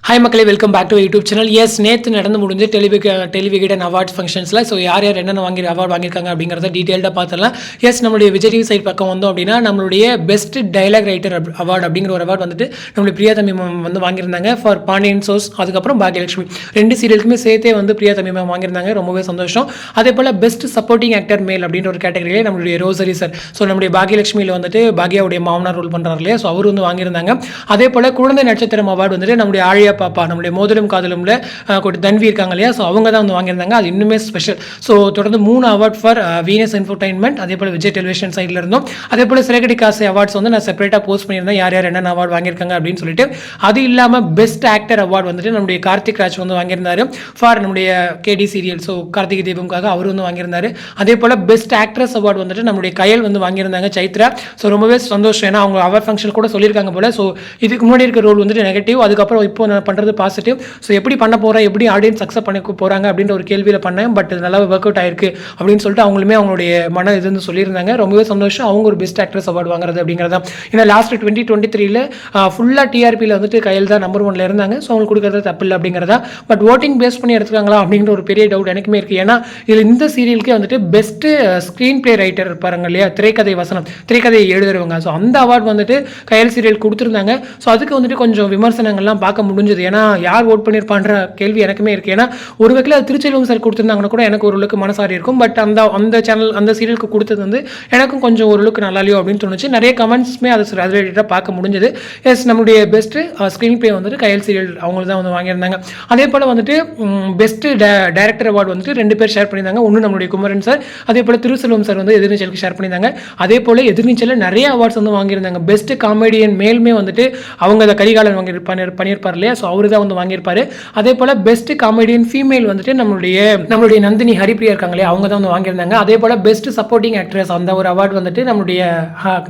Hi மக்களே, welcome back to YouTube channel. Yes, நேற்று நடந்து முடிஞ்சு டெலிவிகடன் அவார்ட்ஸ் ஃபங்க்ஷன்ஸில் ஸோ யார் என்னென்ன அவார்டு வாங்கியிருக்காங்க அப்படிங்கிறத டீட்டெயில்டாக பார்த்துடலாம். எஸ், நம்மளுடைய விஜய் டிவி சைட் பக்கம் வந்தோம் அப்படின்னா நம்மளுடைய பெஸ்ட் டைலாக் ரைட்டர் அவார்டு அப்படிங்கிற ஒரு அவார்டு வந்துட்டு நம்மளுடைய பிரியா தம்பி வந்து வாங்கியிருந்தாங்க ஃபார் பாண்டியன் சோர்ஸ், அதுக்கப்புறம் பாக்யலட்சுமி ரெண்டு சீரியலுக்குமே சேர்த்தே வந்து பிரியா தம்பி வாங்கியிருந்தாங்க. ரொம்பவே சந்தோஷம். அதே போல் பெஸ்ட் சப்போர்ட்டிங் ஆக்டர் மேல் அப்படின்ற ஒரு கேட்டகரியிலே நம்மளுடைய ரோசரி சார், ஸோ நம்மளுடைய பாக்யலட்சுமியில் வந்துட்டு பாக்யாவுடைய மாமனார் ரோல் பண்ணுறாரு இல்லையா, ஸோ அவர் வந்து வாங்கியிருந்தாங்க. அதே போல் குழந்தை நட்சத்திரம் அவார்டு வந்துட்டு நம்மளுடைய ஆழியா பாப்பா, நம்மளுடைய மோதலும் காதலும்ல தன்வி இருக்காங்க இல்லையா, ஸோ அவங்க தான் வந்து வாங்கியிருந்தாங்க. அது இன்னுமே ஸ்பெஷல். ஸோ தொடர்ந்து 3 அவார்ட் ஃபார் வீனஸ் என்டர்டைன்மெண்ட், அதே போல் விஜய் டெலிவிஷன் சைடில் இருந்தோம். அதே போல் சிறகடி காசு அவார்ட்ஸ் வந்து நான் செப்பரேட்டாக போஸ்ட் பண்ணியிருந்தேன், யார் யார் என்னென்ன அவார்டு வாங்கியிருக்காங்க அப்படின்னு சொல்லிட்டு. அது இல்லாமல் பெஸ்ட் ஆக்டர் அவார்டு வந்துட்டு நம்முடைய கார்த்திக் ராஜ் வந்து வாங்கியிருந்தாரு ஃபார் நம்முடைய கேடி சீரியல், ஸோ கார்த்திகை தீபம்காக அவர் வந்து வாங்கியிருந்தாரு. அதே போல் பெஸ்ட் ஆக்ட்ரஸ் அவார்டு வந்துட்டு நம்முடைய கயல் வந்து வாங்கியிருந்தாங்க, சைத்ரா. ஸோ ரொம்பவே சந்தோஷம், ஏன்னா அவங்க அவார்ட் ஃபங்க்ஷன் கூட சொல்லியிருக்காங்க போல. ஸோ இதுக்கு முன்னாடி இருக்க ரோல் வந்துட்டு நெகட்டிவ், அதுக்கப்புறம் இப்போ நான் பண்ணுறது பாசிட்டிவ். ஸோ எப்படி பண்ண போகிறேன், எப்படி ஆடியன்ஸ் அக்செப்ட் பண்ண போகிறாங்க அப்படின்ற ஒரு கேள்வியில் பண்ணேன். பட் நல்லா ஒர்க் அவுட் ஆயிருக்கு அப்படின்னு சொல்லிட்டு அவங்களுமே அவங்களுடைய மன இதுன்னு சொல்லியிருந்தாங்க. ரொம்பவே சந்தோஷம் அவங்க ஒரு பெஸ்ட் ஆக்ட்ரஸ் அவார்டு வாங்குறது அப்படிங்கிறதா. ஏன்னா லாஸ்ட் 2023 ஃபுல்லாக டிஆர்பியில் வந்துட்டு கையில் தான் நம்பர் 1 இருந்தாங்க. ஸோ அவங்களுக்கு கொடுக்குறது தப்பு இல்லை அப்படிங்கிறதா. பட் ஓட்டிங் பேஸ் பண்ணி எடுத்துக்காங்களா அப்படிங்கிற ஒரு பெரிய டவுட் எனக்குமே இருக்குது. ஏன்னா இதில் இந்த சீரியலுக்கே வந்துட்டு பெஸ்ட்டு ஸ்க்ரீன் பிளே ரைட்டர் இருப்பாங்க இல்லையா, திரைக்கதை வசனம், திரைக்கதையை எழுதுறவங்க, ஸோ அந்த அவார்டு வந்துட்டு கையல் சீரியல் கொடுத்துருந்தாங்க. ஸோ அதுக்கு வந்துட்டு கொஞ்சம் விமர்சனங்கள்லாம் பார்க்க முடிஞ்சது. ஏன்னா யார் ஓட் பண்ணியிருப்பான்ற கேள்வி எனக்குமே இருக்குது. ஏன்னா ஒரு வகையில் அது திருச்செல்வம் சார் கொடுத்துருந்தாங்கன்னா கூட எனக்கு ஓரளவுக்கு மனசாரி இருக்கும். பட் அந்த சேனல் அந்த சீரியலுக்கு கொடுத்தது வந்து எனக்கும் கொஞ்சம் ஓரளவுக்கு நல்லாலையோ அப்படின்னு தோணுச்சு. நிறைய கமெண்ட்ஸுமே அது ரிலேட்டடாக பார்க்க முடிஞ்சது. எஸ், நம்மளுடைய பெஸ்ட்டு ஸ்க்ரீன் பிளே வந்துட்டு கையல் சீரியல் அவங்க தான் வந்து வாங்கியிருந்தாங்க. அதே போல் வந்துட்டு பெஸ்ட்டு டைரக்டர் அவார்டு வந்துட்டு 2 பேர் ஷேர் பண்ணியிருந்தாங்க. ஒன்று நம்மளுடைய குமரன் சார், அதே போல் திருச்செல்வம் சார் வந்து எதிர்நீச்சலுக்கு ஷேர் பண்ணியிருந்தாங்க. அதே போல் எதிர்நீச்சலில் நிறைய அவார்ட்ஸ் வந்து வாங்கியிருந்தாங்க. பெஸ்ட்டு காமெடியன் மேலுமே வந்துட்டு அவங்க அதை கரிகாலன் பண்ணியிருப்பார் இல்லையா, ஸோ அவரு தான் வந்து வாங்கியிருப்பாரு. அதே போல் பெஸ்ட் காமெடியன் ஃபீமேல் வந்துட்டு நம்மளுடைய நந்தினி ஹரிப்ரியா இருக்காங்களே, அவங்க தான் வந்து வாங்கியிருந்தாங்க. அதே போல் பெஸ்ட் சப்போர்ட்டிங் ஆக்ட்ரஸ் அந்த ஒரு அவார்டு வந்துட்டு நம்மளுடைய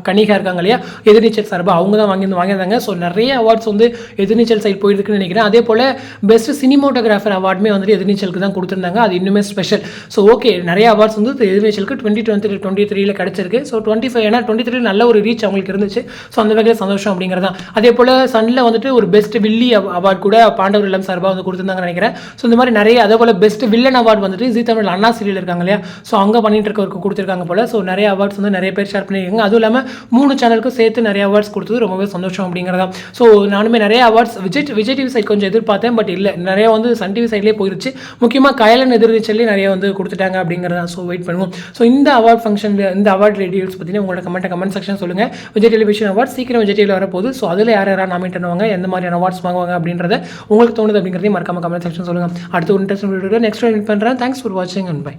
கனிகா இருக்காங்க இல்லையா, எதிர்நீச்சல் சார்பாக அவங்க தான் வாங்கியிருந்தாங்க. ஸோ நிறைய அவார்ட்ஸ் வந்து எதிர்நீச்சல் சைட் போயிருக்குன்னு நினைக்கிறேன். அதே போல் பெஸ்ட் சினிமோட்டோகிராஃபர் அவார்டுமே வந்துட்டு எதிர்நீச்சலுக்கு தான் கொடுத்துருந்தாங்க. அது இன்னுமே ஸ்பெஷல். ஸோ ஓகே, நிறைய அவார்ட்ஸ் வந்து எதிர்நீச்சலுக்கு 2023 கிடைச்சிருக்கு. ஸோ 25 ஏன்னா 23 நல்ல ஒரு ரீச் அவங்களுக்கு இருந்துச்சு. ஸோ அந்த வகையில் சந்தோஷம் அப்படிங்கிறது தான். அதே போல் சன்னில் வந்துட்டு ஒரு பெஸ்ட் வில்லி அவார்டு கூட பாண்டவர் இல்லம் சார்பாக வந்து கொடுத்துருந்தாங்கன்னு நினைக்கிறேன். ஸோ இந்த மாதிரி நிறைய, அதே போல் பெஸ்ட் வில்லன் அவார்டு வந்துட்டு ஜீ தமிழ் அண்ணா சீரியல் இருக்காங்க இல்லையா, ஸோ அங்கே பண்ணிட்டு இருக்கவருக்கு கொடுத்துருக்காங்க போல. ஸோ நிறைய அவார்ட்ஸ் வந்து நிறைய பேர் ஷேர் பண்ணியிருக்காங்க. அதுவும் இல்லாமல் 3 சேனலுக்கும் சேர்த்து நிறைய அவார்ட்ஸ் கொடுத்தது ரொம்பவே சந்தோஷம் அப்படிங்கிறதா. ஸோ நானுமே நிறைய அவார்ட்ஸ் விஜய் டிவி சைட் கொஞ்சம் எதிர்பார்த்தேன், பட் இல்லை, நிறைய வந்து சன் டிவி சைட்லேயே போயிருச்சு. முக்கியமாக கயலன் எதிர்நீச்சல்லே நிறைய வந்து கொடுத்துட்டாங்க அப்படிங்கிறதா. ஸோ வெயிட் பண்ணுவோம். ஸோ இந்த அவார்ட் ஃபங்க்ஷனில் இந்த அவார்ட் டீடைல்ஸ் பற்றின உங்களோட கமெண்ட் செக்ஷன் சொல்லுங்கள். விஜய் டெலிவிஷன் அவார்ட் சீக்கிரம் விஜய் டிவியில் வரப்போகுது. ஸோ அதில் யார் யாராவது நாமினேட் பண்ணுவாங்க, எந்த மாதிரியான அவார்ட்ஸ் வாங்குவாங்க அப்படின்றத உங்களுக்கு தோணுது அப்படிங்கிறதையும் மறக்காம கமெண்ட் செக்ஷன் சொல்லுங்கள். அடுத்த ஒரு இன்ட்ரெஸ்டிங் வீடியோ நெக்ஸ்ட் மீட் பண்ணுறேன். தேங்க்ஸ் ஃபார் வாட்சிங் அண்ட் பை.